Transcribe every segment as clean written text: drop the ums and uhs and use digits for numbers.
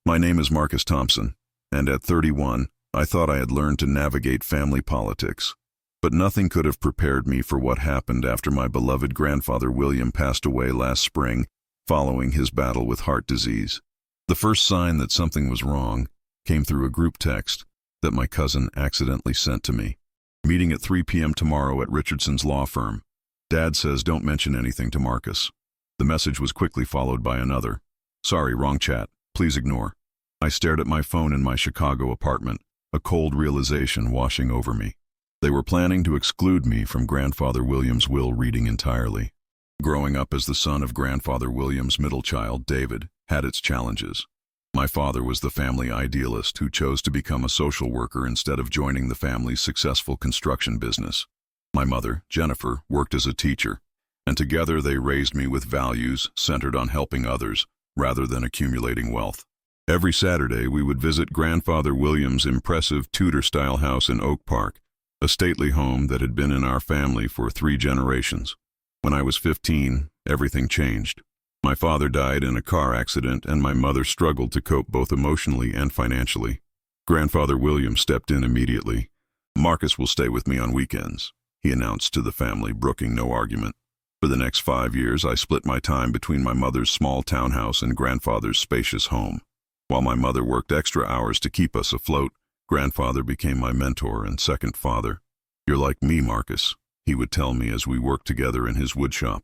My name is Marcus Thompson, and at 31, I thought I had learned to navigate family politics. But nothing could have prepared me for what happened after my beloved grandfather William passed away last spring following his battle with heart disease. The first sign that something was wrong came through a group text that my cousin accidentally sent to me. Meeting at 3 p.m. tomorrow at Richardson's law firm. Dad says don't mention anything to Marcus. The message was quickly followed by another. Sorry, wrong chat. Please ignore. I stared at my phone in my Chicago apartment, a cold realization washing over me. They were planning to exclude me from Grandfather William's will reading entirely. Growing up as the son of Grandfather William's middle child, David, had its challenges. My father was the family idealist who chose to become a social worker instead of joining the family's successful construction business. My mother, Jennifer, worked as a teacher, and together they raised me with values centered on helping others rather than accumulating wealth. Every Saturday we would visit Grandfather William's impressive Tudor-style house in Oak Park, a stately home that had been in our family for 3 generations. When I was 15, everything changed. My father died in a car accident, and my mother struggled to cope both emotionally and financially. Grandfather William stepped in immediately. Marcus will stay with me on weekends, he announced to the family, brooking no argument. For the next 5 years, I split my time between my mother's small townhouse and grandfather's spacious home. While my mother worked extra hours to keep us afloat, Grandfather became my mentor and second father. You're like me, Marcus, he would tell me as we worked together in his woodshop.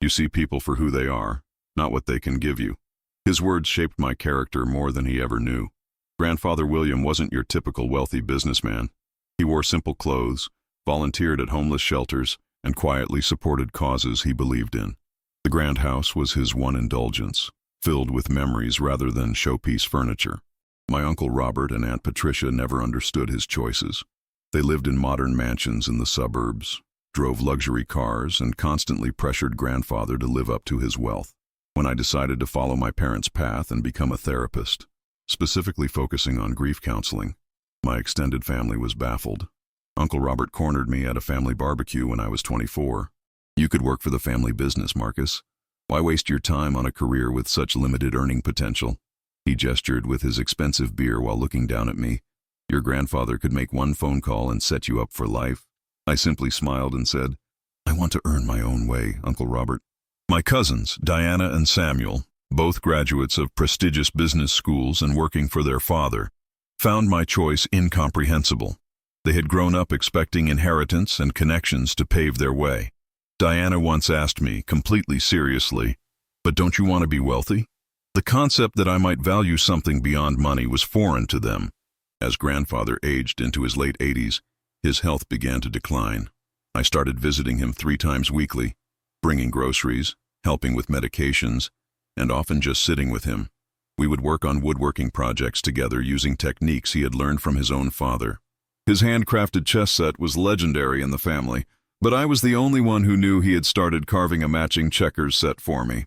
You see people for who they are, not what they can give you. His words shaped my character more than he ever knew. Grandfather William wasn't your typical wealthy businessman. He wore simple clothes, volunteered at homeless shelters, and quietly supported causes he believed in. The grand house was his one indulgence, filled with memories rather than showpiece furniture. My Uncle Robert and Aunt Patricia never understood his choices. They lived in modern mansions in the suburbs, drove luxury cars, and constantly pressured Grandfather to live up to his wealth. When I decided to follow my parents' path and become a therapist, specifically focusing on grief counseling, my extended family was baffled. Uncle Robert cornered me at a family barbecue when I was 24. You could work for the family business, Marcus. Why waste your time on a career with such limited earning potential? He gestured with his expensive beer while looking down at me. Your grandfather could make one phone call and set you up for life. I simply smiled and said, I want to earn my own way, Uncle Robert. My cousins, Diana and Samuel, both graduates of prestigious business schools and working for their father, found my choice incomprehensible. They had grown up expecting inheritance and connections to pave their way. Diana once asked me, completely seriously, but don't you want to be wealthy? The concept that I might value something beyond money was foreign to them. As Grandfather aged into his late 80s, his health began to decline. I started visiting him 3 times weekly, bringing groceries, helping with medications, and often just sitting with him. We would work on woodworking projects together using techniques he had learned from his own father. His handcrafted chess set was legendary in the family, but I was the only one who knew he had started carving a matching checkers set for me.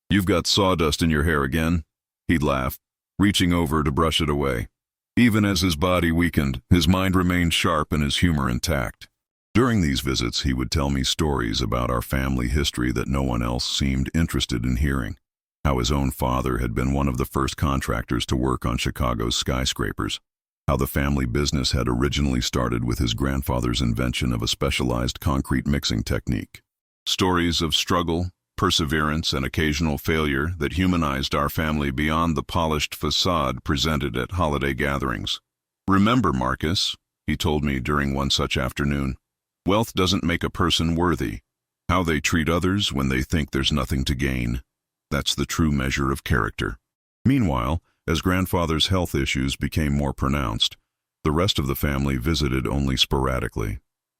You've got sawdust in your hair again, he'd laugh, reaching over to brush it away. Even as his body weakened, his mind remained sharp and his humor intact. During these visits, he would tell me stories about our family history that no one else seemed interested in hearing. How his own father had been one of the first contractors to work on Chicago's skyscrapers. How the family business had originally started with his grandfather's invention of a specialized concrete mixing technique. Stories of struggle, perseverance, and occasional failure that humanized our family beyond the polished facade presented at holiday gatherings. Remember, Marcus, he told me during one such afternoon, wealth doesn't make a person worthy. How they treat others when they think there's nothing to gain. That's the true measure of character. Meanwhile, as Grandfather's health issues became more pronounced, the rest of the family visited only sporadically.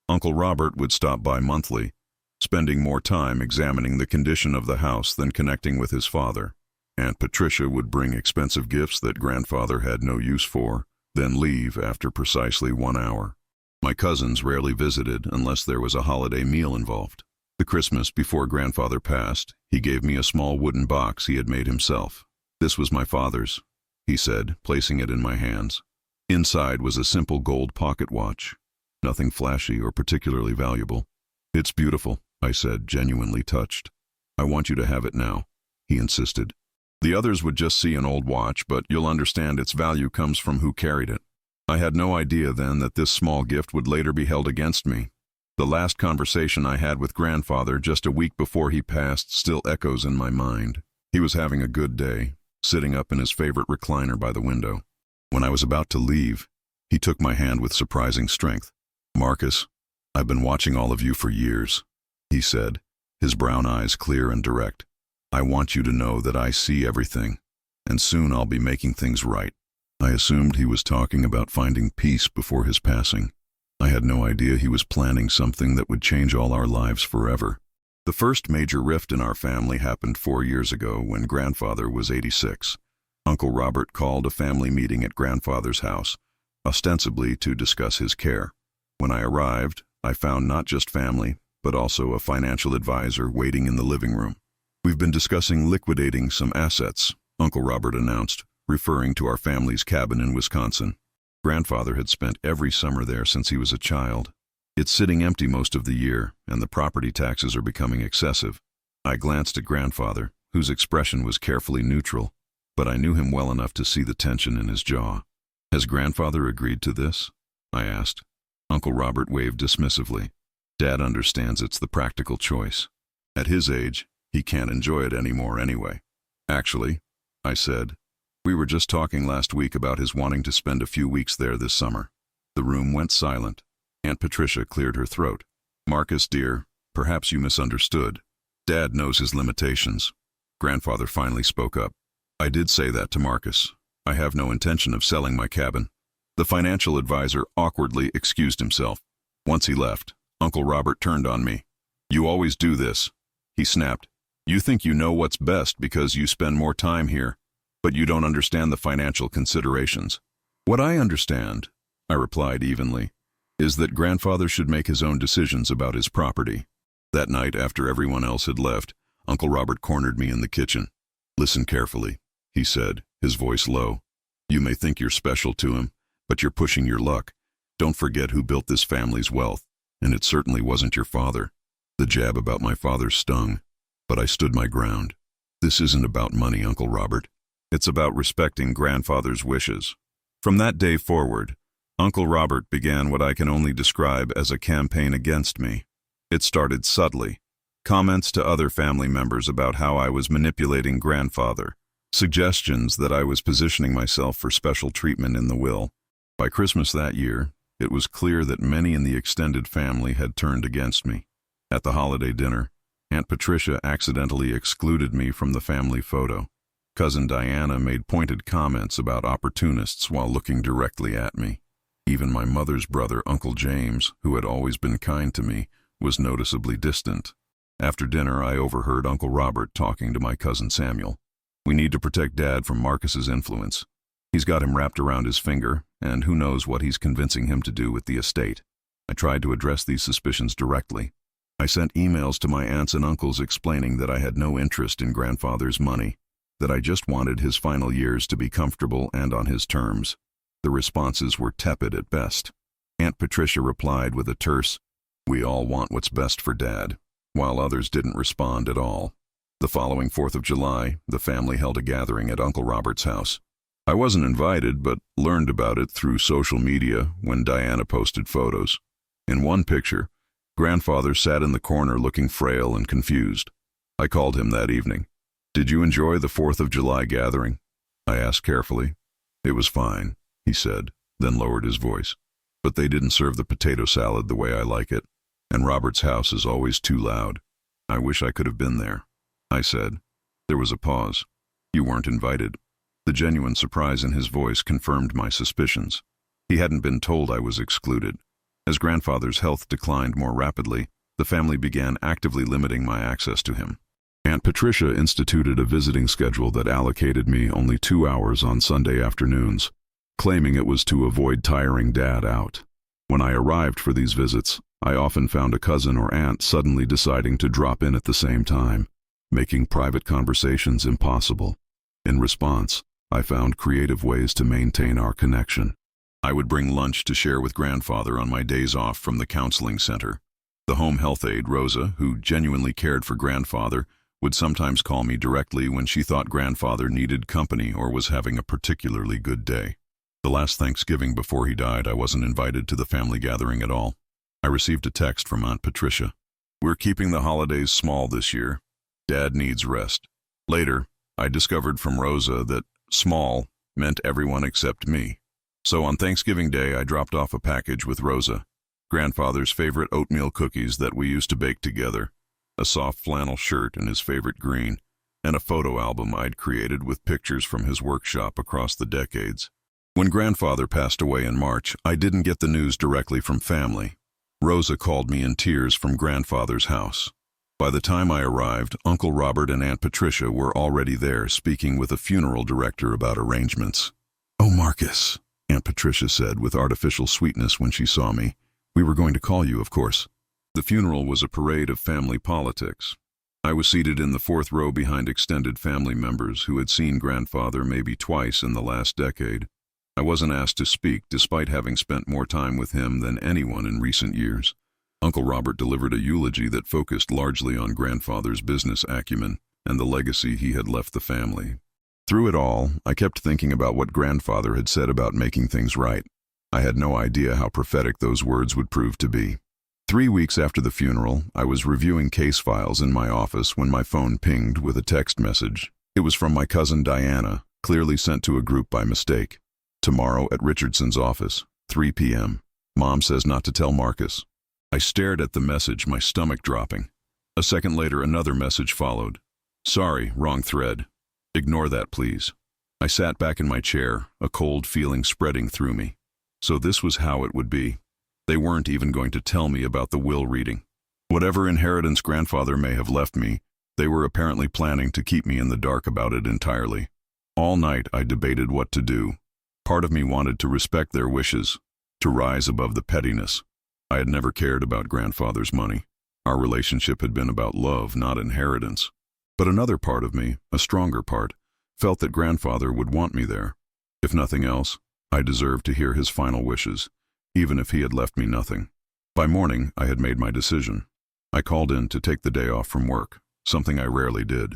Uncle Robert would stop by monthly, spending more time examining the condition of the house than connecting with his father. Aunt Patricia would bring expensive gifts that Grandfather had no use for, then leave after precisely 1 hour. My cousins rarely visited unless there was a holiday meal involved. The Christmas before Grandfather passed, he gave me a small wooden box he had made himself. This was my father's, he said, placing it in my hands. Inside was a simple gold pocket watch, nothing flashy or particularly valuable. It's beautiful, I said, genuinely touched. I want you to have it now, he insisted. The others would just see an old watch, but you'll understand its value comes from who carried it. I had no idea then that this small gift would later be held against me. The last conversation I had with grandfather just a week before he passed still echoes in my mind. He was having a good day, sitting up in his favorite recliner by the window. When I was about to leave, he took my hand with surprising strength. "Marcus, I've been watching all of you for years," he said, his brown eyes clear and direct. "I want you to know that I see everything, and soon I'll be making things right." I assumed he was talking about finding peace before his passing. I had no idea he was planning something that would change all our lives forever. The first major rift in our family happened 4 years ago when grandfather was 86. Uncle Robert called a family meeting at grandfather's house, ostensibly to discuss his care. When I arrived, I found not just family, but also a financial advisor waiting in the living room. "We've been discussing liquidating some assets," Uncle Robert announced, referring to our family's cabin in Wisconsin. Grandfather had spent every summer there since he was a child. It's sitting empty most of the year, and the property taxes are becoming excessive. I glanced at grandfather, whose expression was carefully neutral, but I knew him well enough to see the tension in his jaw. "Has grandfather agreed to this?" I asked. Uncle Robert waved dismissively. "Dad understands it's the practical choice. At his age, he can't enjoy it anymore anyway." "Actually," I said, "we were just talking last week about his wanting to spend a few weeks there this summer." The room went silent. Aunt Patricia cleared her throat. "Marcus, dear, perhaps you misunderstood. Dad knows his limitations." Grandfather finally spoke up. "I did say that to Marcus. I have no intention of selling my cabin." The financial advisor awkwardly excused himself. Once he left, Uncle Robert turned on me. "You always do this," he snapped. "You think you know what's best because you spend more time here, but you don't understand the financial considerations." "What I understand," I replied evenly, "is that grandfather should make his own decisions about his property." That night, after everyone else had left, Uncle Robert cornered me in the kitchen. "Listen carefully," he said, his voice low. "You may think you're special to him, but you're pushing your luck. Don't forget who built this family's wealth, and it certainly wasn't your father." The jab about my father stung, but I stood my ground. "This isn't about money, Uncle Robert. It's about respecting grandfather's wishes." From that day forward, Uncle Robert began what I can only describe as a campaign against me. It started subtly. Comments to other family members about how I was manipulating grandfather. Suggestions that I was positioning myself for special treatment in the will. By Christmas that year, it was clear that many in the extended family had turned against me. At the holiday dinner, Aunt Patricia accidentally excluded me from the family photo. Cousin Diana made pointed comments about opportunists while looking directly at me. Even my mother's brother, Uncle James, who had always been kind to me, was noticeably distant. After dinner, I overheard Uncle Robert talking to my cousin Samuel. "We need to protect Dad from Marcus's influence. He's got him wrapped around his finger, and who knows what he's convincing him to do with the estate." I tried to address these suspicions directly. I sent emails to my aunts and uncles explaining that I had no interest in grandfather's money, that I just wanted his final years to be comfortable and on his terms. The responses were tepid at best. Aunt Patricia replied with a terse, "We all want what's best for Dad," while others didn't respond at all. The following 4th of July, the family held a gathering at Uncle Robert's house. I wasn't invited, but learned about it through social media when Diana posted photos. In one picture, grandfather sat in the corner looking frail and confused. I called him that evening. "Did you enjoy the 4th of July gathering?" I asked carefully. "It was fine," he said, then lowered his voice. "But they didn't serve the potato salad the way I like it, and Robert's house is always too loud. I wish I could have been there," I said. There was a pause. "You weren't invited." The genuine surprise in his voice confirmed my suspicions. He hadn't been told I was excluded. As grandfather's health declined more rapidly, the family began actively limiting my access to him. Aunt Patricia instituted a visiting schedule that allocated me only 2 hours on Sunday afternoons, claiming it was to avoid tiring Dad out. When I arrived for these visits, I often found a cousin or aunt suddenly deciding to drop in at the same time, making private conversations impossible. In response, I found creative ways to maintain our connection. I would bring lunch to share with grandfather on my days off from the counseling center. The home health aide, Rosa, who genuinely cared for grandfather, would sometimes call me directly when she thought grandfather needed company or was having a particularly good day. The last Thanksgiving before he died, I wasn't invited to the family gathering at all. I received a text from Aunt Patricia. "We're keeping the holidays small this year. Dad needs rest." Later, I discovered from Rosa that small meant everyone except me. So on Thanksgiving Day, I dropped off a package with Rosa, grandfather's favorite oatmeal cookies that we used to bake together, a soft flannel shirt in his favorite green, and a photo album I'd created with pictures from his workshop across the decades. When grandfather passed away in March, I didn't get the news directly from family. Rosa called me in tears from grandfather's house. By the time I arrived, Uncle Robert and Aunt Patricia were already there speaking with a funeral director about arrangements. "Oh, Marcus," Aunt Patricia said with artificial sweetness when she saw me. "We were going to call you, of course." The funeral was a parade of family politics. I was seated in the fourth row behind extended family members who had seen grandfather maybe twice in the last decade. I wasn't asked to speak despite having spent more time with him than anyone in recent years. Uncle Robert delivered a eulogy that focused largely on grandfather's business acumen and the legacy he had left the family. Through it all, I kept thinking about what grandfather had said about making things right. I had no idea how prophetic those words would prove to be. 3 weeks after the funeral, I was reviewing case files in my office when my phone pinged with a text message. It was from my cousin Diana, clearly sent to a group by mistake. "Tomorrow at Richardson's office, 3 p.m. Mom says not to tell Marcus." I stared at the message, my stomach dropping. A second later, another message followed. "Sorry, wrong thread. Ignore that, please." I sat back in my chair, a cold feeling spreading through me. So this was how it would be. They weren't even going to tell me about the will reading. Whatever inheritance grandfather may have left me, they were apparently planning to keep me in the dark about it entirely. All night I debated what to do. Part of me wanted to respect their wishes, to rise above the pettiness. I had never cared about grandfather's money. Our relationship had been about love, not inheritance. But another part of me, a stronger part, felt that grandfather would want me there. If nothing else, I deserved to hear his final wishes, even if he had left me nothing. By morning, I had made my decision. I called in to take the day off from work, something I rarely did.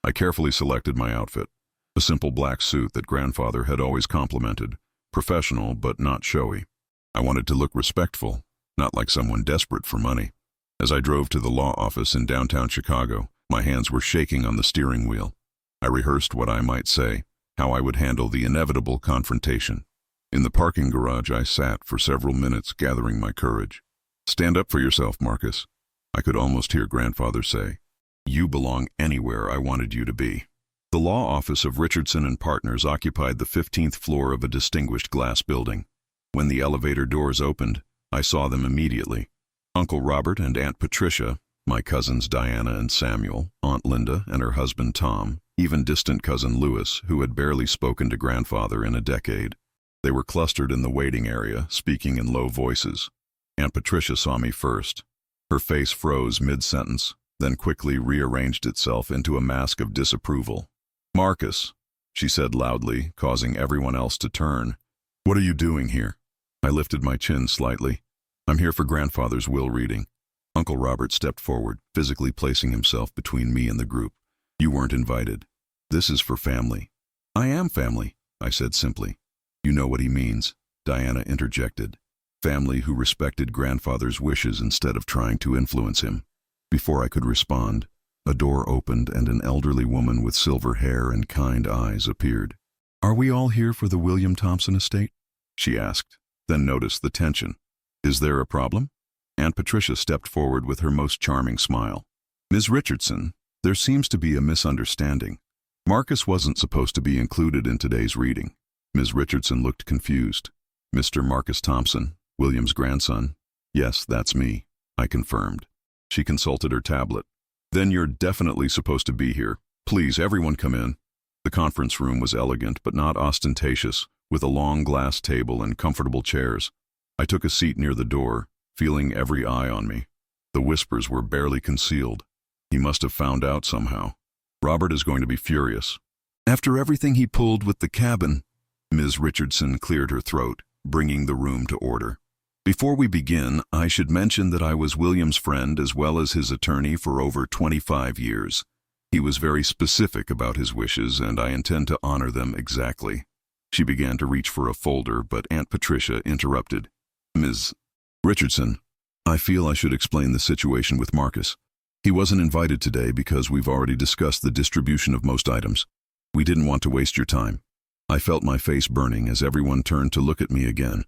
I carefully selected my outfit, a simple black suit that grandfather had always complimented, professional but not showy. I wanted to look respectful, not like someone desperate for money. As I drove to the law office in downtown Chicago, my hands were shaking on the steering wheel. I rehearsed what I might say, how I would handle the inevitable confrontation. In the parking garage, I sat for several minutes, gathering my courage. "Stand up for yourself, Marcus," I could almost hear grandfather say. "You belong anywhere I wanted you to be." The law office of Richardson and Partners occupied the 15th floor of a distinguished glass building. When the elevator doors opened, I saw them immediately. Uncle Robert and Aunt Patricia, my cousins Diana and Samuel, Aunt Linda and her husband Tom, even distant cousin Louis, who had barely spoken to grandfather in a decade. They were clustered in the waiting area, speaking in low voices. Aunt Patricia saw me first. Her face froze mid-sentence, then quickly rearranged itself into a mask of disapproval. "Marcus," she said loudly, causing everyone else to turn. "What are you doing here?" I lifted my chin slightly. "I'm here for grandfather's will reading." Uncle Robert stepped forward, physically placing himself between me and the group. "You weren't invited. This is for family." "I am family," I said simply. "You know what he means," Diana interjected. "Family who respected grandfather's wishes instead of trying to influence him." Before I could respond, a door opened and an elderly woman with silver hair and kind eyes appeared. "Are we all here for the William Thompson estate?" she asked, then noticed the tension. "Is there a problem?" Aunt Patricia stepped forward with her most charming smile. "Ms. Richardson, there seems to be a misunderstanding. Marcus wasn't supposed to be included in today's reading." Ms. Richardson looked confused. "Mr. Marcus Thompson, William's grandson?" "Yes, that's me," I confirmed. She consulted her tablet. "Then you're definitely supposed to be here. Please, everyone come in." The conference room was elegant but not ostentatious, with a long glass table and comfortable chairs. I took a seat near the door, feeling every eye on me. The whispers were barely concealed. He must have found out somehow. Robert is going to be furious. "After everything he pulled with the cabin," Ms. Richardson cleared her throat, bringing the room to order. "Before we begin, I should mention that I was William's friend as well as his attorney for over 25 years. He was very specific about his wishes, and I intend to honor them exactly. She began to reach for a folder, but Aunt Patricia interrupted. Ms. Richardson, I feel I should explain the situation with Marcus. He wasn't invited today because we've already discussed the distribution of most items. We didn't want to waste your time. I felt my face burning as everyone turned to look at me again.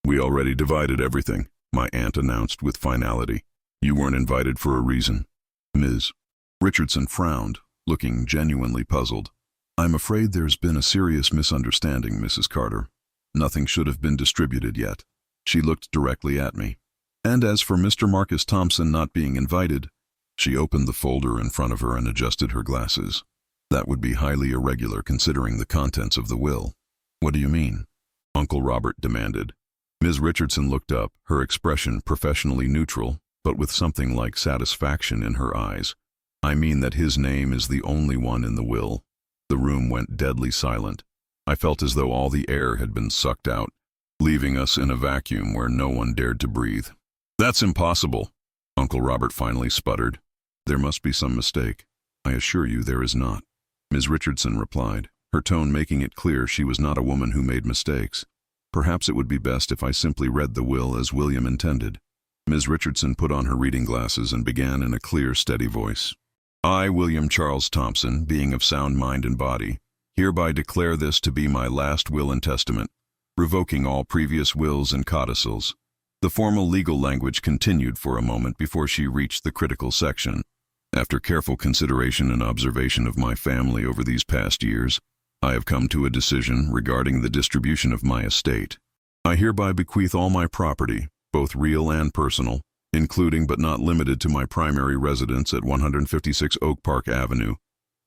We already divided everything, my aunt announced with finality. You weren't invited for a reason. Ms. Richardson frowned, looking genuinely puzzled. I'm afraid there's been a serious misunderstanding, Mrs. Carter. Nothing should have been distributed yet. She looked directly at me. And as for Mr. Marcus Thompson not being invited, she opened the folder in front of her and adjusted her glasses. That would be highly irregular considering the contents of the will. What do you mean? Uncle Robert demanded. Ms. Richardson looked up, her expression professionally neutral, but with something like satisfaction in her eyes. I mean that his name is the only one in the will. The room went deadly silent. I felt as though all the air had been sucked out, leaving us in a vacuum where no one dared to breathe. That's impossible, Uncle Robert finally sputtered. There must be some mistake. I assure you there is not. Ms. Richardson replied, her tone making it clear she was not a woman who made mistakes. Perhaps it would be best if I simply read the will as William intended. Ms. Richardson put on her reading glasses and began in a clear, steady voice. I, William Charles Thompson, being of sound mind and body, hereby declare this to be my last will and testament, revoking all previous wills and codicils. The formal legal language continued for a moment before she reached the critical section. After careful consideration and observation of my family over these past years, I have come to a decision regarding the distribution of my estate. I hereby bequeath all my property, both real and personal, including but not limited to my primary residence at 156 Oak Park Avenue,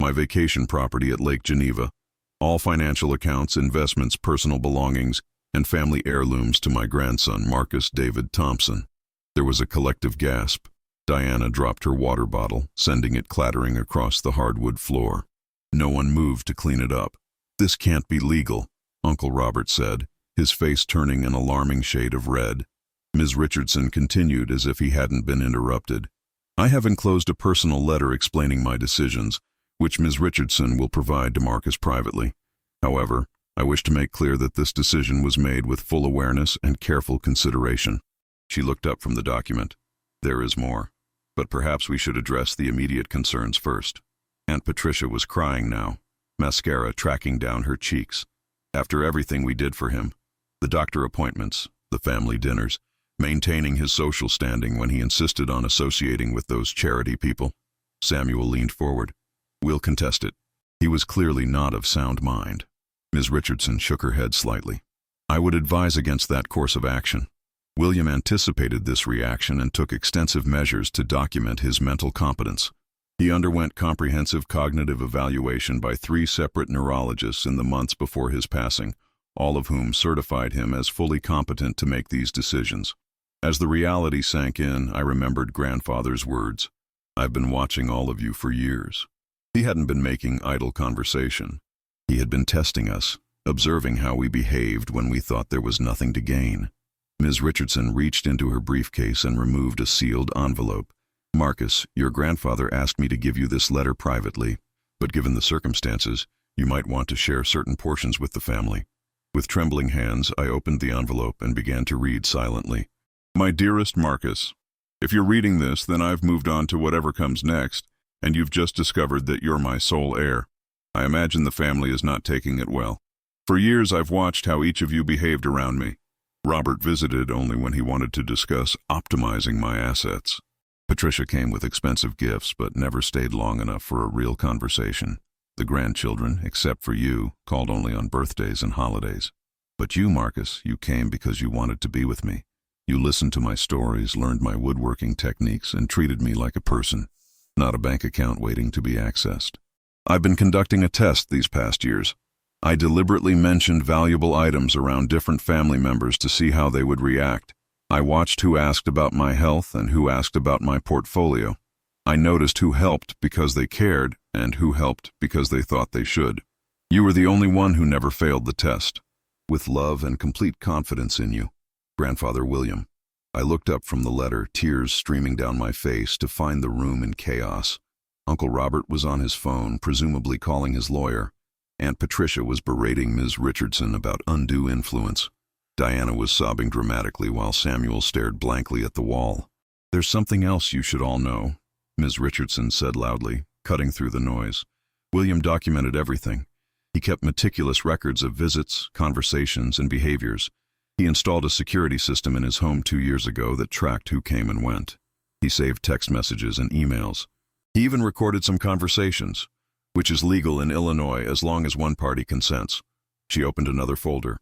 my vacation property at Lake Geneva, all financial accounts, investments, personal belongings, and family heirlooms to my grandson, Marcus David Thompson. There was a collective gasp. Diana dropped her water bottle, sending it clattering across the hardwood floor. No one moved to clean it up. This can't be legal, Uncle Robert said, his face turning an alarming shade of red. Ms. Richardson continued as if he hadn't been interrupted. I have enclosed a personal letter explaining my decisions, which Ms. Richardson will provide to Marcus privately. However, I wish to make clear that this decision was made with full awareness and careful consideration. She looked up from the document. There is more, but perhaps we should address the immediate concerns first. Aunt Patricia was crying now, mascara tracking down her cheeks. After everything we did for him, the doctor appointments, the family dinners, maintaining his social standing when he insisted on associating with those charity people. Samuel leaned forward. We'll contest it. He was clearly not of sound mind. Ms. Richardson shook her head slightly. I would advise against that course of action. William anticipated this reaction and took extensive measures to document his mental competence. He underwent comprehensive cognitive evaluation by 3 separate neurologists in the months before his passing, all of whom certified him as fully competent to make these decisions. As the reality sank in, I remembered grandfather's words. I've been watching all of you for years. He hadn't been making idle conversation. He had been testing us, observing how we behaved when we thought there was nothing to gain. Ms. Richardson reached into her briefcase and removed a sealed envelope. Marcus, your grandfather asked me to give you this letter privately, but given the circumstances, you might want to share certain portions with the family. With trembling hands, I opened the envelope and began to read silently. My dearest Marcus, if you're reading this, then I've moved on to whatever comes next, and you've just discovered that you're my sole heir. I imagine the family is not taking it well. For years I've watched how each of you behaved around me. Robert visited only when he wanted to discuss optimizing my assets. Patricia came with expensive gifts, but never stayed long enough for a real conversation. The grandchildren, except for you, called only on birthdays and holidays. But you, Marcus, you came because you wanted to be with me. You listened to my stories, learned my woodworking techniques, and treated me like a person, not a bank account waiting to be accessed. I've been conducting a test these past years. I deliberately mentioned valuable items around different family members to see how they would react. I watched who asked about my health and who asked about my portfolio. I noticed who helped because they cared and who helped because they thought they should. You were the only one who never failed the test. With love and complete confidence in you, Grandfather William. I looked up from the letter, tears streaming down my face, to find the room in chaos. Uncle Robert was on his phone, presumably calling his lawyer. Aunt Patricia was berating Ms. Richardson about undue influence. Diana was sobbing dramatically while Samuel stared blankly at the wall. "There's something else you should all know," Ms. Richardson said loudly, cutting through the noise. "William documented everything. He kept meticulous records of visits, conversations, and behaviors. He installed a security system in his home 2 years ago that tracked who came and went. He saved text messages and emails. He even recorded some conversations, which is legal in Illinois as long as one party consents." She opened another folder.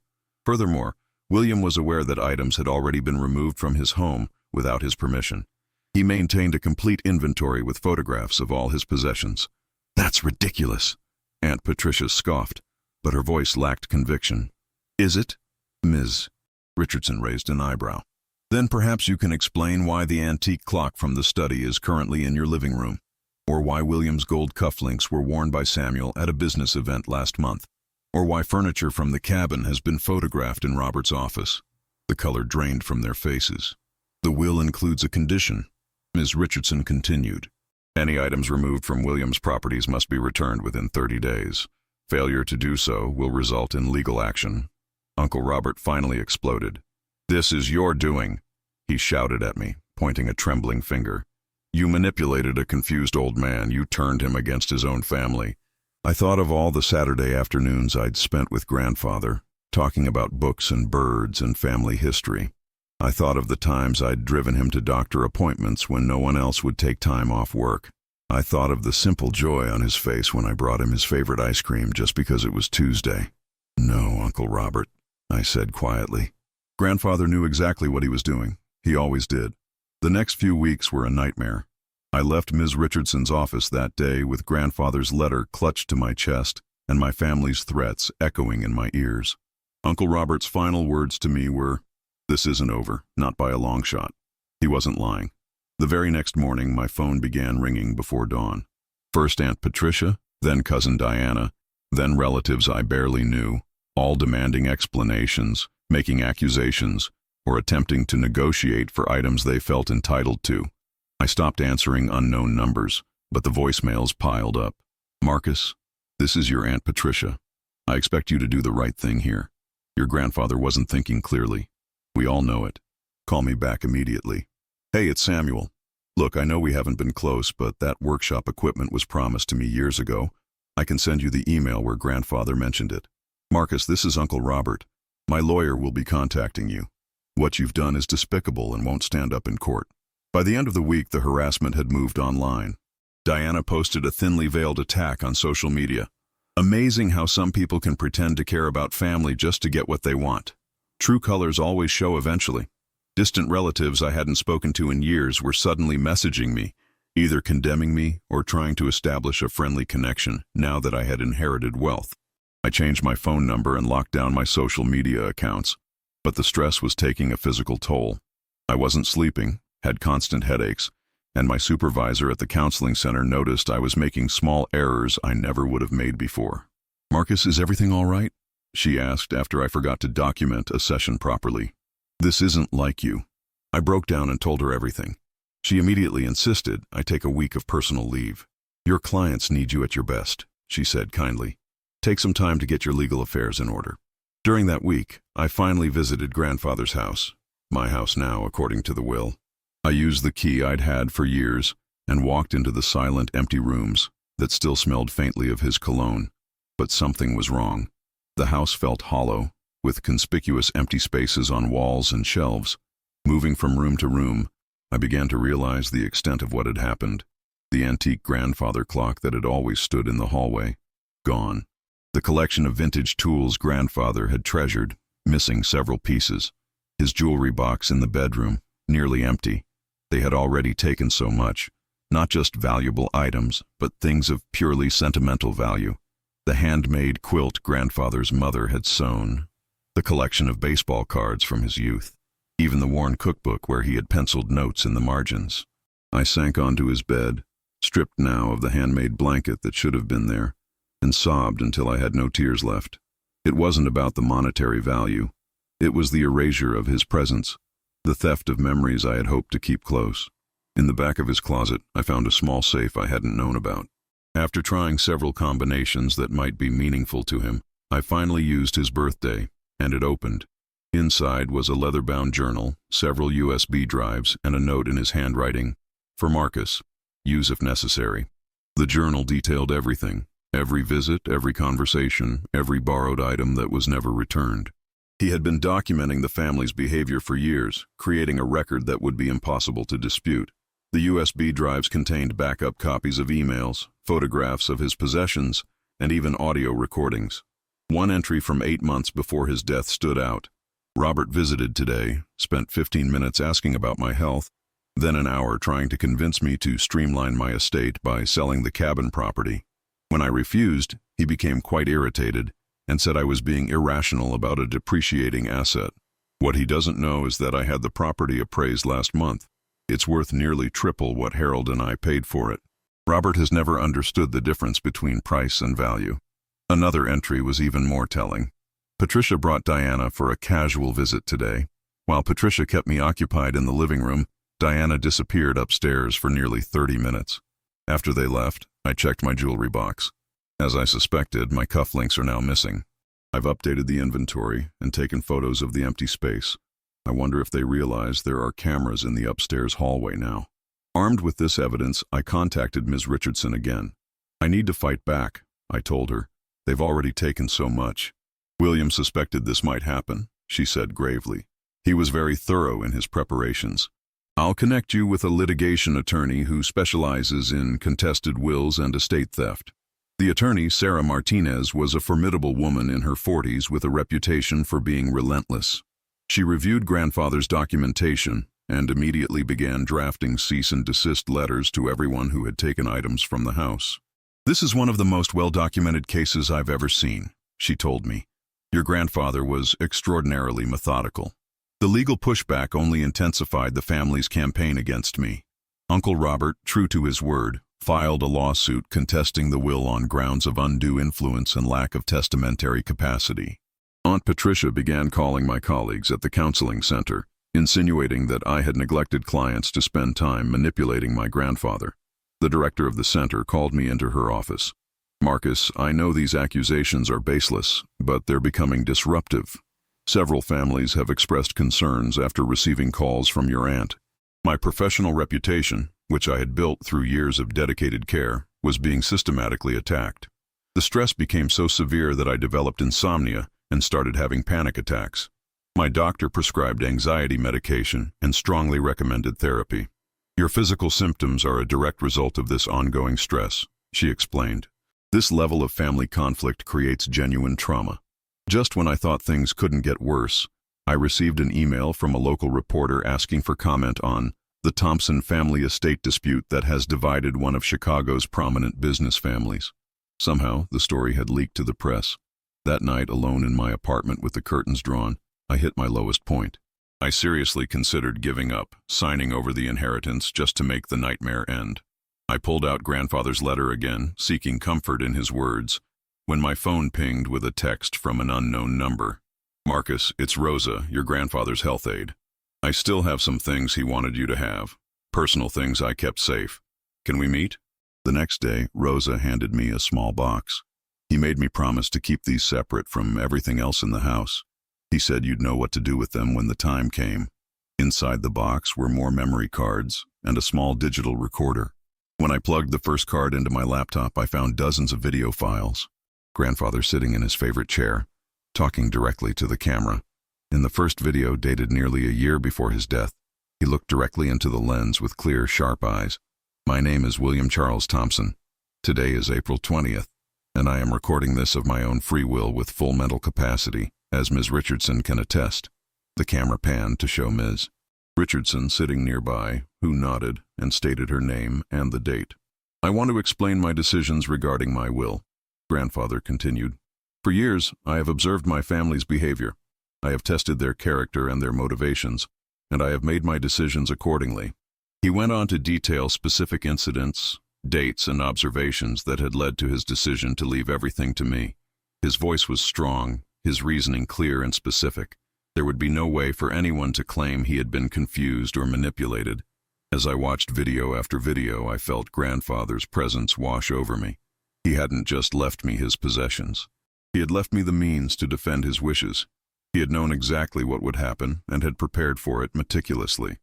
Furthermore, William was aware that items had already been removed from his home without his permission. He maintained a complete inventory with photographs of all his possessions. "That's ridiculous," Aunt Patricia scoffed, but her voice lacked conviction. "Is it?" Ms. Richardson raised an eyebrow. "Then perhaps you can explain why the antique clock from the study is currently in your living room, or why William's gold cufflinks were worn by Samuel at a business event last month, or why furniture from the cabin has been photographed in Robert's office." The color drained from their faces. "The will includes a condition," Ms. Richardson continued. "Any items removed from William's properties must be returned within 30 days. Failure to do so will result in legal action." Uncle Robert finally exploded. "This is your doing," he shouted at me, pointing a trembling finger. "You manipulated a confused old man. You turned him against his own family." I thought of all the Saturday afternoons I'd spent with grandfather, talking about books and birds and family history. I thought of the times I'd driven him to doctor appointments when no one else would take time off work. I thought of the simple joy on his face when I brought him his favorite ice cream just because it was Tuesday. "No, Uncle Robert," I said quietly. Grandfather knew exactly what he was doing. He always did. The next few weeks were a nightmare. I left Ms. Richardson's office that day with grandfather's letter clutched to my chest and my family's threats echoing in my ears. Uncle Robert's final words to me were, "This isn't over, not by a long shot." He wasn't lying. The very next morning, my phone began ringing before dawn. First Aunt Patricia, then Cousin Diana, then relatives I barely knew, all demanding explanations, making accusations, or attempting to negotiate for items they felt entitled to. I stopped answering unknown numbers, but the voicemails piled up. "Marcus, this is your Aunt Patricia. I expect you to do the right thing here. Your grandfather wasn't thinking clearly. We all know it. Call me back immediately. Hey, it's Samuel. Look, I know we haven't been close, but that workshop equipment was promised to me years ago. I can send you the email where grandfather mentioned it. Marcus, this is Uncle Robert. My lawyer will be contacting you. What you've done is despicable and won't stand up in court." By the end of the week, the harassment had moved online. Diana posted a thinly veiled attack on social media. "Amazing how some people can pretend to care about family just to get what they want. True colors always show eventually." Distant relatives I hadn't spoken to in years were suddenly messaging me, either condemning me or trying to establish a friendly connection now that I had inherited wealth. I changed my phone number and locked down my social media accounts, but the stress was taking a physical toll. I wasn't sleeping, had constant headaches, and my supervisor at the counseling center noticed I was making small errors I never would have made before. "Marcus, is everything all right?" she asked after I forgot to document a session properly. "This isn't like you." I broke down and told her everything. She immediately insisted I take a week of personal leave. "Your clients need you at your best," she said kindly. "Take some time to get your legal affairs in order." During that week, I finally visited grandfather's house, my house now according to the will. I used the key I'd had for years and walked into the silent, empty rooms that still smelled faintly of his cologne. But something was wrong. The house felt hollow, with conspicuous empty spaces on walls and shelves. Moving from room to room, I began to realize the extent of what had happened. The antique grandfather clock that had always stood in the hallway, gone. The collection of vintage tools grandfather had treasured, missing several pieces. His jewelry box in the bedroom, nearly empty. They had already taken so much, not just valuable items, but things of purely sentimental value. The handmade quilt grandfather's mother had sewn, the collection of baseball cards from his youth, even the worn cookbook where he had penciled notes in the margins. I sank onto his bed, stripped now of the handmade blanket that should have been there, and sobbed until I had no tears left. It wasn't about the monetary value. It was the erasure of his presence, the theft of memories I had hoped to keep close. In the back of his closet, I found a small safe I hadn't known about. After trying several combinations that might be meaningful to him, I finally used his birthday, and it opened. Inside was a leather-bound journal, several USB drives, and a note in his handwriting, "For Marcus. Use if necessary." The journal detailed everything, every visit, every conversation, every borrowed item that was never returned. He had been documenting the family's behavior for years, creating a record that would be impossible to dispute. The USB drives contained backup copies of emails, photographs of his possessions, and even audio recordings. One entry from 8 months before his death stood out. "Robert visited today, spent 15 minutes asking about my health, then an hour trying to convince me to streamline my estate by selling the cabin property. When I refused, he became quite irritated and said I was being irrational about a depreciating asset. What he doesn't know is that I had the property appraised last month. It's worth nearly triple what Harold and I paid for it. Robert has never understood the difference between price and value." Another entry was even more telling. "Patricia brought Diana for a casual visit today. While Patricia kept me occupied in the living room, Diana disappeared upstairs for nearly 30 minutes. After they left, I checked my jewelry box. As I suspected, my cufflinks are now missing. I've updated the inventory and taken photos of the empty space. I wonder if they realize there are cameras in the upstairs hallway now." Armed with this evidence, I contacted Ms. Richardson again. "I need to fight back," I told her. "They've already taken so much." "William suspected this might happen," she said gravely. "He was very thorough in his preparations. I'll connect you with a litigation attorney who specializes in contested wills and estate theft." The attorney, Sarah Martinez, was a formidable woman in her 40s with a reputation for being relentless. She reviewed grandfather's documentation and immediately began drafting cease and desist letters to everyone who had taken items from the house. "This is one of the most well-documented cases I've ever seen," she told me. "Your grandfather was extraordinarily methodical. The legal pushback only intensified the family's campaign against me. Uncle Robert, true to his word, filed a lawsuit contesting the will on grounds of undue influence and lack of testamentary capacity. Aunt Patricia began calling my colleagues at the counseling center, insinuating that I had neglected clients to spend time manipulating my grandfather. The director of the center called me into her office. "Marcus, I know these accusations are baseless, but they're becoming disruptive. Several families have expressed concerns after receiving calls from your aunt. My professional reputation, which I had built through years of dedicated care, was being systematically attacked. The stress became so severe that I developed insomnia and started having panic attacks. My doctor prescribed anxiety medication and strongly recommended therapy. Your physical symptoms are a direct result of this ongoing stress," she explained. "This level of family conflict creates genuine trauma. Just when I thought things couldn't get worse, I received an email from a local reporter asking for comment on the Thompson family estate dispute that has divided one of Chicago's prominent business families. Somehow, the story had leaked to the press. That night, alone in my apartment with the curtains drawn, I hit my lowest point. I seriously considered giving up, signing over the inheritance just to make the nightmare end. I pulled out grandfather's letter again, seeking comfort in his words, when my phone pinged with a text from an unknown number. "Marcus, it's Rosa, your grandfather's health aide. I still have some things he wanted you to have, personal things I kept safe. Can we meet?" The next day, Rosa handed me a small box. "He made me promise to keep these separate from everything else in the house. He said you'd know what to do with them when the time came." Inside the box were more memory cards and a small digital recorder. When I plugged the first card into my laptop, I found dozens of video files. Grandfather sitting in his favorite chair, talking directly to the camera. In the first video, dated nearly a year before his death, he looked directly into the lens with clear, sharp eyes. "My name is William Charles Thompson. Today is April 20th, and I am recording this of my own free will with full mental capacity, as Ms. Richardson can attest." The camera panned to show Ms. Richardson sitting nearby, who nodded and stated her name and the date. "I want to explain my decisions regarding my will," Grandfather continued. "For years, I have observed my family's behavior. I have tested their character and their motivations, and I have made my decisions accordingly." He went on to detail specific incidents, dates, and observations that had led to his decision to leave everything to me. His voice was strong, his reasoning clear and specific. There would be no way for anyone to claim he had been confused or manipulated. As I watched video after video, I felt grandfather's presence wash over me. He hadn't just left me his possessions. He had left me the means to defend his wishes. He had known exactly what would happen and had prepared for it meticulously.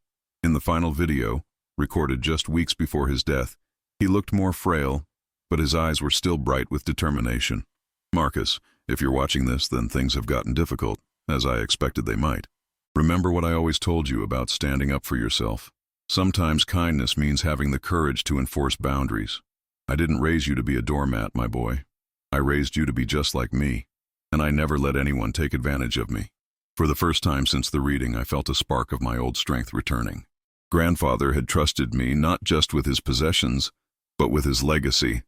In the final video, recorded just weeks before his death, he looked more frail, but his eyes were still bright with determination. Marcus, if you're watching this, then things have gotten difficult, as I expected they might. Remember what I always told you about standing up for yourself. Sometimes kindness means having the courage to enforce boundaries. I didn't raise you to be a doormat, my boy. I raised you to be just like me, and I never let anyone take advantage of me. For the first time since the reading, I felt a spark of my old strength returning. Grandfather had trusted me not just with his possessions, but with his legacy.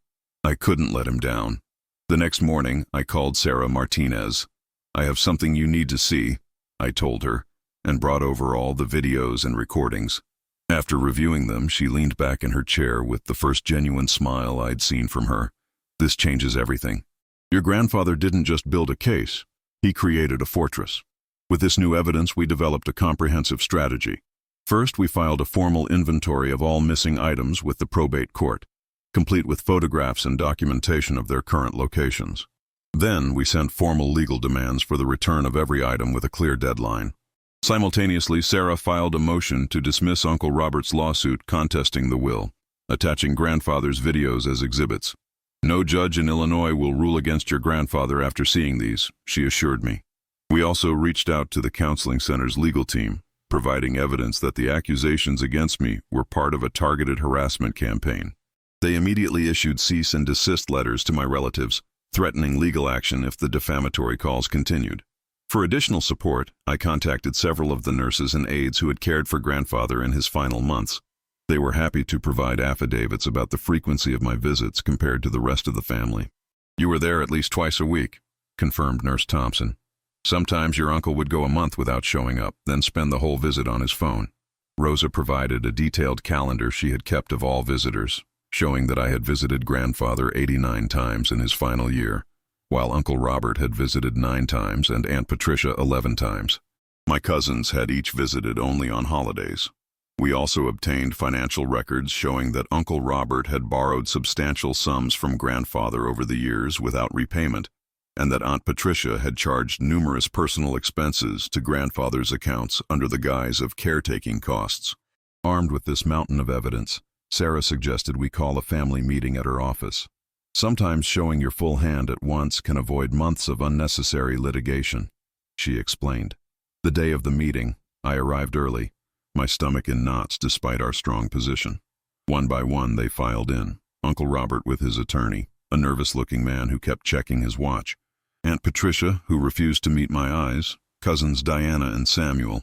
I couldn't let him down. The next morning, I called Sarah Martinez. "I have something you need to see," I told her, and brought over all the videos and recordings. After reviewing them, she leaned back in her chair with the first genuine smile I'd seen from her. "This changes everything. Your grandfather didn't just build a case, he created a fortress." With this new evidence, we developed a comprehensive strategy. First, we filed a formal inventory of all missing items with the probate court, complete with photographs and documentation of their current locations. Then, we sent formal legal demands for the return of every item with a clear deadline. Simultaneously, Sarah filed a motion to dismiss Uncle Robert's lawsuit contesting the will, attaching grandfather's videos as exhibits. "No judge in Illinois will rule against your grandfather after seeing these," she assured me. We also reached out to the counseling center's legal team, providing evidence that the accusations against me were part of a targeted harassment campaign. They immediately issued cease and desist letters to my relatives, threatening legal action if the defamatory calls continued. For additional support, I contacted several of the nurses and aides who had cared for grandfather in his final months. They were happy to provide affidavits about the frequency of my visits compared to the rest of the family. "You were there at least twice a week," confirmed Nurse Thompson. "Sometimes your uncle would go a month without showing up, then spend the whole visit on his phone." Rosa provided a detailed calendar she had kept of all visitors, showing that I had visited grandfather 89 times in his final year, while Uncle Robert had visited 9 times and Aunt Patricia 11 times. My cousins had each visited only on holidays. We also obtained financial records showing that Uncle Robert had borrowed substantial sums from grandfather over the years without repayment, and that Aunt Patricia had charged numerous personal expenses to grandfather's accounts under the guise of caretaking costs. Armed with this mountain of evidence, Sarah suggested we call a family meeting at her office. "Sometimes showing your full hand at once can avoid months of unnecessary litigation," she explained. The day of the meeting, I arrived early, my stomach in knots despite our strong position. One by one they filed in, Uncle Robert with his attorney, a nervous-looking man who kept checking his watch, Aunt Patricia, who refused to meet my eyes, cousins Diana and Samuel,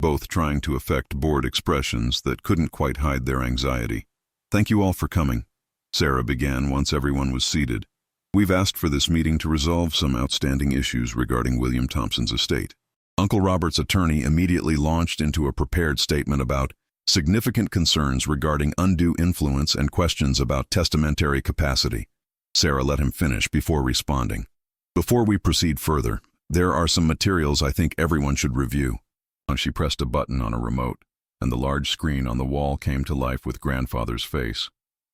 both trying to affect bored expressions that couldn't quite hide their anxiety. "Thank you all for coming," Sarah began once everyone was seated. "We've asked for this meeting to resolve some outstanding issues regarding William Thompson's estate." Uncle Robert's attorney immediately launched into a prepared statement about significant concerns regarding undue influence and questions about testamentary capacity. Sarah let him finish before responding. "Before we proceed further, there are some materials I think everyone should review." She pressed a button on a remote, and the large screen on the wall came to life with grandfather's face.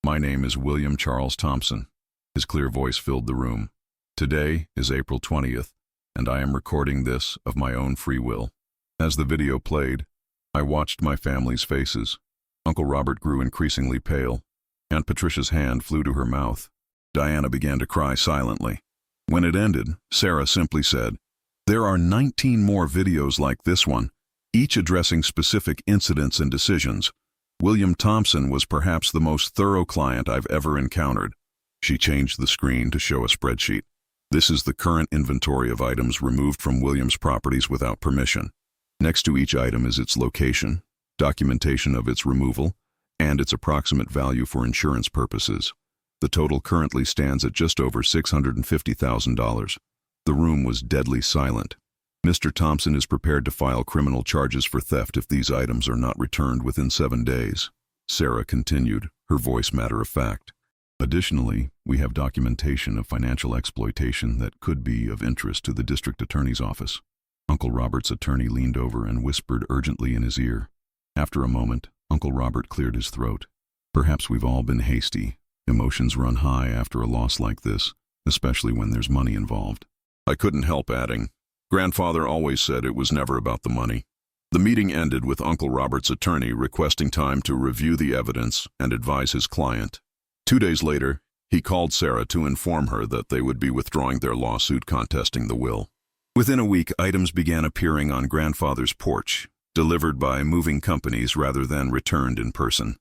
"My name is William Charles Thompson." His clear voice filled the room. "Today is April 20th, and I am recording this of my own free will." As the video played, I watched my family's faces. Uncle Robert grew increasingly pale. Aunt Patricia's hand flew to her mouth. Diana began to cry silently. When it ended, Sarah simply said, "There are 19 more videos like this one, each addressing specific incidents and decisions. William Thompson was perhaps the most thorough client I've ever encountered." She changed the screen to show a spreadsheet. "This is the current inventory of items removed from William's properties without permission. Next to each item is its location, documentation of its removal, and its approximate value for insurance purposes. The total currently stands at just over $650,000. The room was deadly silent. Mr. Thompson is prepared to file criminal charges for theft if these items are not returned within 7 days. Sarah continued, her voice matter-of-fact. "Additionally, we have documentation of financial exploitation that could be of interest to the district attorney's office." Uncle Robert's attorney leaned over and whispered urgently in his ear. After a moment, Uncle Robert cleared his throat. Perhaps we've all been hasty. Emotions run high after a loss like this, especially when there's money involved. I couldn't help adding, Grandfather always said it was never about the money. The meeting ended with Uncle Robert's attorney requesting time to review the evidence and advise his client. 2 days later, he called Sarah to inform her that they would be withdrawing their lawsuit contesting the will. Within a week, items began appearing on Grandfather's porch, delivered by moving companies rather than returned in person.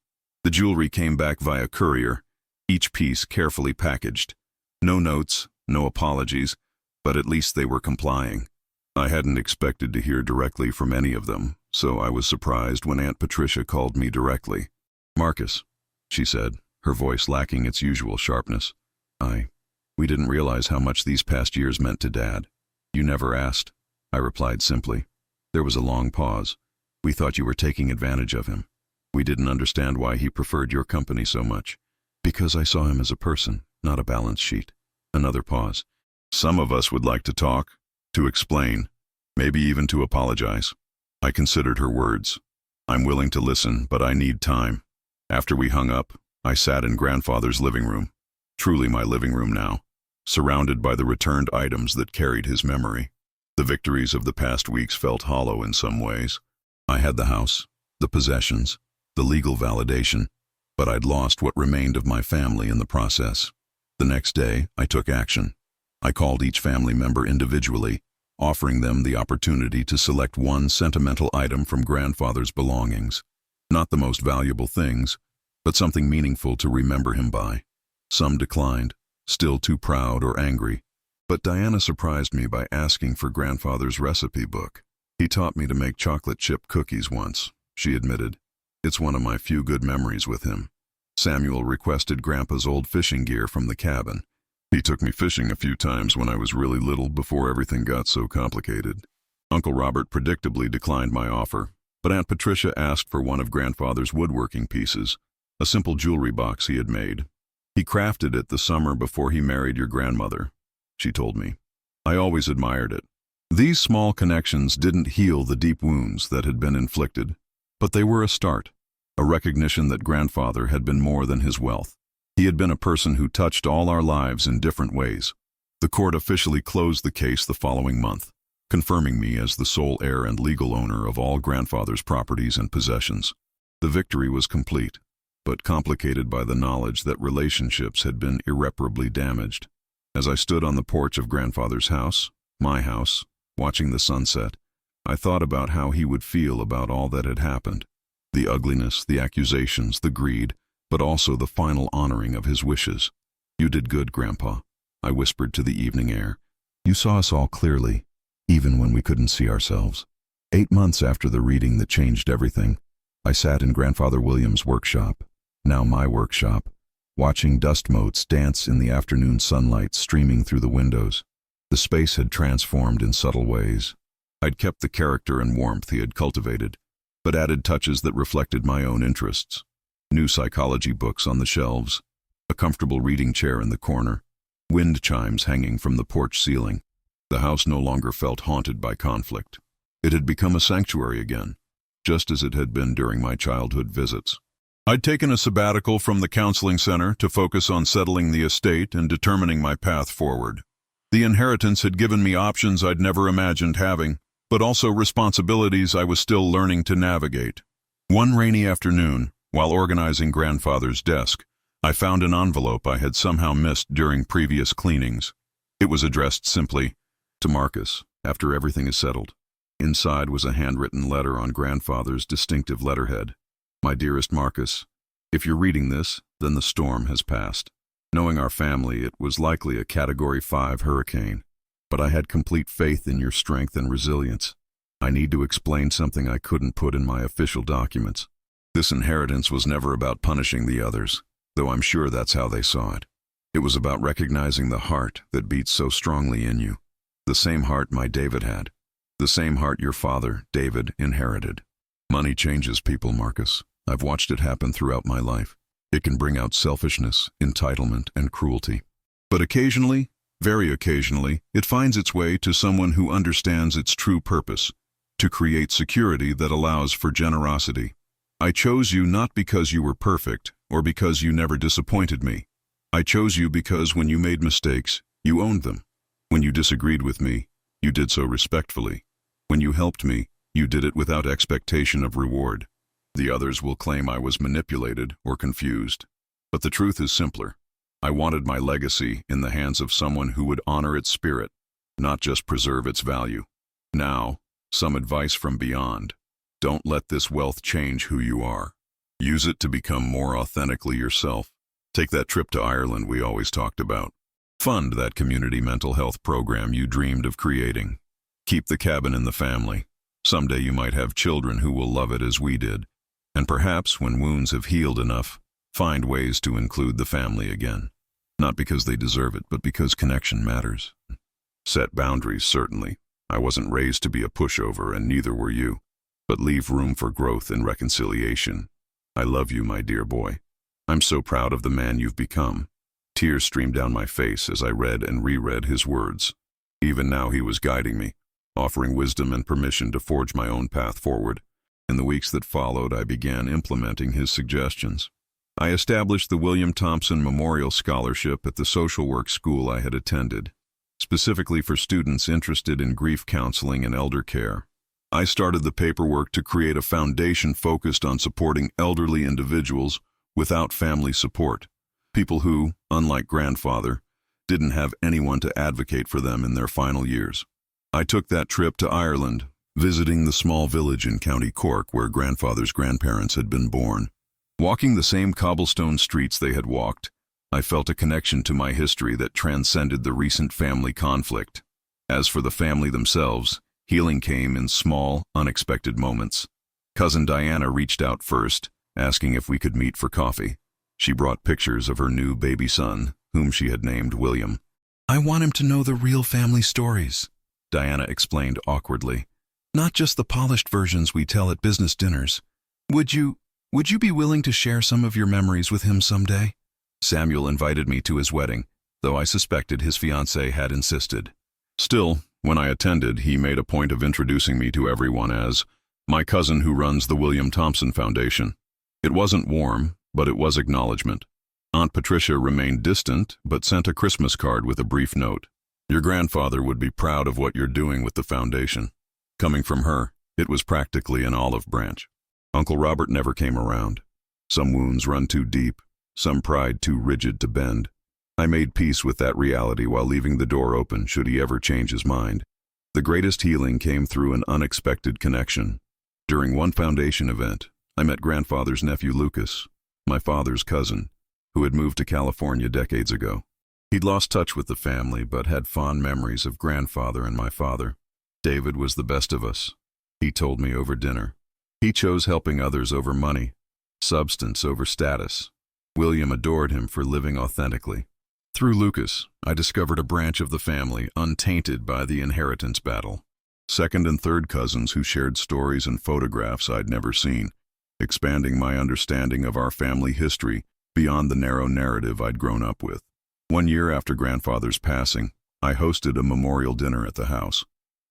The jewelry came back via courier, each piece carefully packaged. No notes, no apologies, but at least they were complying. I hadn't expected to hear directly from any of them, so I was surprised when Aunt Patricia called me directly. "Marcus," she said, her voice lacking its usual sharpness. We didn't realize how much these past years meant to Dad." "You never asked," I replied simply. There was a long pause. "We thought you were taking advantage of him. We didn't understand why he preferred your company so much. Because I saw him as a person, not a balance sheet." Another pause. "Some of us would like to talk, to explain, maybe even to apologize." I considered her words. "I'm willing to listen, but I need time." After we hung up, I sat in Grandfather's living room, truly my living room now, surrounded by the returned items that carried his memory. The victories of the past weeks felt hollow in some ways. I had the house, the possessions, the legal validation, but I'd lost what remained of my family in the process. The next day, I took action. I called each family member individually, offering them the opportunity to select one sentimental item from Grandfather's belongings. Not the most valuable things, but something meaningful to remember him by. Some declined, still too proud or angry. But Diana surprised me by asking for Grandfather's recipe book. "He taught me to make chocolate chip cookies once," she admitted. "It's one of my few good memories with him." Samuel requested Grandpa's old fishing gear from the cabin. "He took me fishing a few times when I was really little before everything got so complicated." Uncle Robert predictably declined my offer, but Aunt Patricia asked for one of Grandfather's woodworking pieces, a simple jewelry box he had made. "He crafted it the summer before he married your grandmother," she told me. I always admired it. These small connections didn't heal the deep wounds that had been inflicted, but they were a start, a recognition that Grandfather had been more than his wealth. He had been a person who touched all our lives in different ways. The court officially closed the case the following month, confirming me as the sole heir and legal owner of all Grandfather's properties and possessions. The victory was complete, but complicated by the knowledge that relationships had been irreparably damaged. As I stood on the porch of Grandfather's house, my house, watching the sunset, I thought about how he would feel about all that had happened. The ugliness, the accusations, the greed, but also the final honoring of his wishes. "You did good, Grandpa," I whispered to the evening air. "You saw us all clearly, even when we couldn't see ourselves." 8 months after the reading that changed everything, I sat in Grandfather William's workshop, now my workshop, watching dust motes dance in the afternoon sunlight streaming through the windows. The space had transformed in subtle ways. I'd kept the character and warmth he had cultivated, but added touches that reflected my own interests. New psychology books on the shelves, a comfortable reading chair in the corner, wind chimes hanging from the porch ceiling. The house no longer felt haunted by conflict. It had become a sanctuary again, just as it had been during my childhood visits. I'd taken a sabbatical from the counseling center to focus on settling the estate and determining my path forward. The inheritance had given me options I'd never imagined having, but also responsibilities I was still learning to navigate. One rainy afternoon, while organizing Grandfather's desk, I found an envelope I had somehow missed during previous cleanings. It was addressed simply, "To Marcus, after everything is settled." Inside was a handwritten letter on Grandfather's distinctive letterhead. "My dearest Marcus, if you're reading this, then the storm has passed. Knowing our family, it was likely a Category 5 hurricane, but I had complete faith in your strength and resilience. I need to explain something I couldn't put in my official documents. This inheritance was never about punishing the others, though I'm sure that's how they saw it. It was about recognizing the heart that beats so strongly in you, the same heart my David had, the same heart your father, David, inherited. Money changes people, Marcus. I've watched it happen throughout my life. It can bring out selfishness, entitlement, and cruelty. But occasionally, very occasionally, it finds its way to someone who understands its true purpose, to create security that allows for generosity. I chose you not because you were perfect or because you never disappointed me. I chose you because when you made mistakes, you owned them. When you disagreed with me, you did so respectfully. When you helped me, you did it without expectation of reward. The others will claim I was manipulated or confused. But the truth is simpler. I wanted my legacy in the hands of someone who would honor its spirit, not just preserve its value. Now, some advice from beyond. Don't let this wealth change who you are. Use it to become more authentically yourself. Take that trip to Ireland we always talked about. Fund that community mental health program you dreamed of creating. Keep the cabin in the family. Someday you might have children who will love it as we did. And perhaps when wounds have healed enough, find ways to include the family again. Not because they deserve it, but because connection matters. Set boundaries, certainly. I wasn't raised to be a pushover, and neither were you. But leave room for growth and reconciliation. I love you, my dear boy. I'm so proud of the man you've become. Tears streamed down my face as I read and reread his words. Even now he was guiding me, offering wisdom and permission to forge my own path forward. In the weeks that followed, I began implementing his suggestions. I established the William Thompson Memorial Scholarship at the social work school I had attended, specifically for students interested in grief counseling and elder care. I started the paperwork to create a foundation focused on supporting elderly individuals without family support, people who, unlike grandfather, didn't have anyone to advocate for them in their final years. I took that trip to Ireland, visiting the small village in County Cork where grandfather's grandparents had been born. Walking the same cobblestone streets they had walked, I felt a connection to my history that transcended the recent family conflict. As for the family themselves, healing came in small, unexpected moments. Cousin Diana reached out first, asking if we could meet for coffee. She brought pictures of her new baby son, whom she had named William. "I want him to know the real family stories," Diana explained awkwardly. "Not just the polished versions we tell at business dinners. Would you be willing to share some of your memories with him someday?" Samuel invited me to his wedding, though I suspected his fiancée had insisted. Still, when I attended, he made a point of introducing me to everyone as my cousin who runs the William Thompson Foundation. It wasn't warm, but it was acknowledgement. Aunt Patricia remained distant, but sent a Christmas card with a brief note. "Your grandfather would be proud of what you're doing with the foundation." Coming from her, it was practically an olive branch. Uncle Robert never came around. Some wounds run too deep, some pride too rigid to bend. I made peace with that reality while leaving the door open should he ever change his mind. The greatest healing came through an unexpected connection. During one foundation event, I met grandfather's nephew Lucas, my father's cousin, who had moved to California decades ago. He'd lost touch with the family, but had fond memories of grandfather and my father. David was the best of us, he told me over dinner. He chose helping others over money, substance over status. William adored him for living authentically. Through Lucas, I discovered a branch of the family untainted by the inheritance battle. Second and third cousins who shared stories and photographs I'd never seen, expanding my understanding of our family history beyond the narrow narrative I'd grown up with. 1 year after grandfather's passing, I hosted a memorial dinner at the house.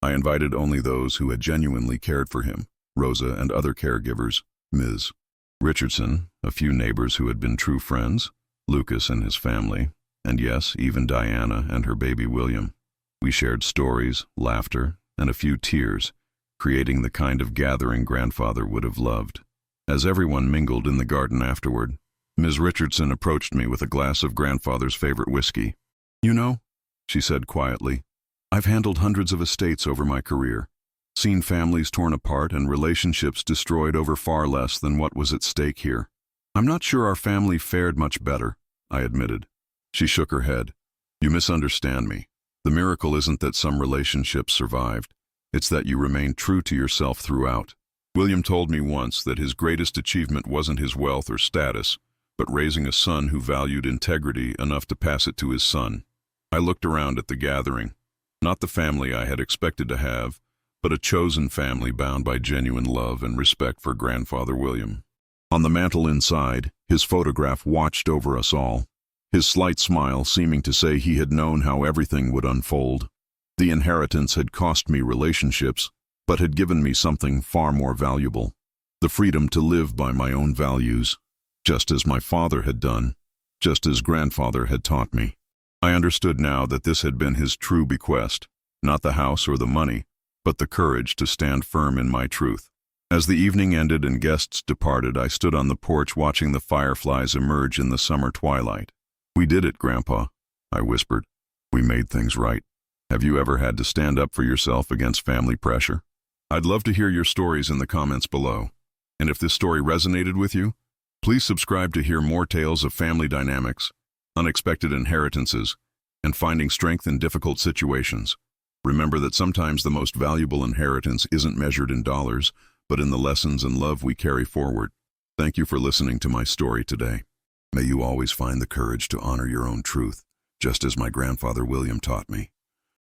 I invited only those who had genuinely cared for him, Rosa and other caregivers, Ms. Richardson, a few neighbors who had been true friends, Lucas and his family, and yes, even Diana and her baby William. We shared stories, laughter, and a few tears, creating the kind of gathering grandfather would have loved. As everyone mingled in the garden afterward, Ms. Richardson approached me with a glass of grandfather's favorite whiskey. "You know," she said quietly, "I've handled hundreds of estates over my career, seen families torn apart and relationships destroyed over far less than what was at stake here. I'm not sure our family fared much better," I admitted. She shook her head. "You misunderstand me. The miracle isn't that some relationships survived. It's that you remained true to yourself throughout. William told me once that his greatest achievement wasn't his wealth or status, but raising a son who valued integrity enough to pass it to his son." I looked around at the gathering. Not the family I had expected to have, but a chosen family bound by genuine love and respect for grandfather William. On the mantel inside, his photograph watched over us all, his slight smile seeming to say he had known how everything would unfold. The inheritance had cost me relationships, but had given me something far more valuable: the freedom to live by my own values, just as my father had done, just as grandfather had taught me. I understood now that this had been his true bequest, not the house or the money, but the courage to stand firm in my truth. As the evening ended and guests departed, I stood on the porch watching the fireflies emerge in the summer twilight. "We did it, Grandpa," I whispered. "We made things right." Have you ever had to stand up for yourself against family pressure? I'd love to hear your stories in the comments below. And if this story resonated with you, please subscribe to hear more tales of family dynamics, unexpected inheritances, and finding strength in difficult situations. Remember that sometimes the most valuable inheritance isn't measured in dollars, but in the lessons and love we carry forward. Thank you for listening to my story today. May you always find the courage to honor your own truth, just as my grandfather William taught me.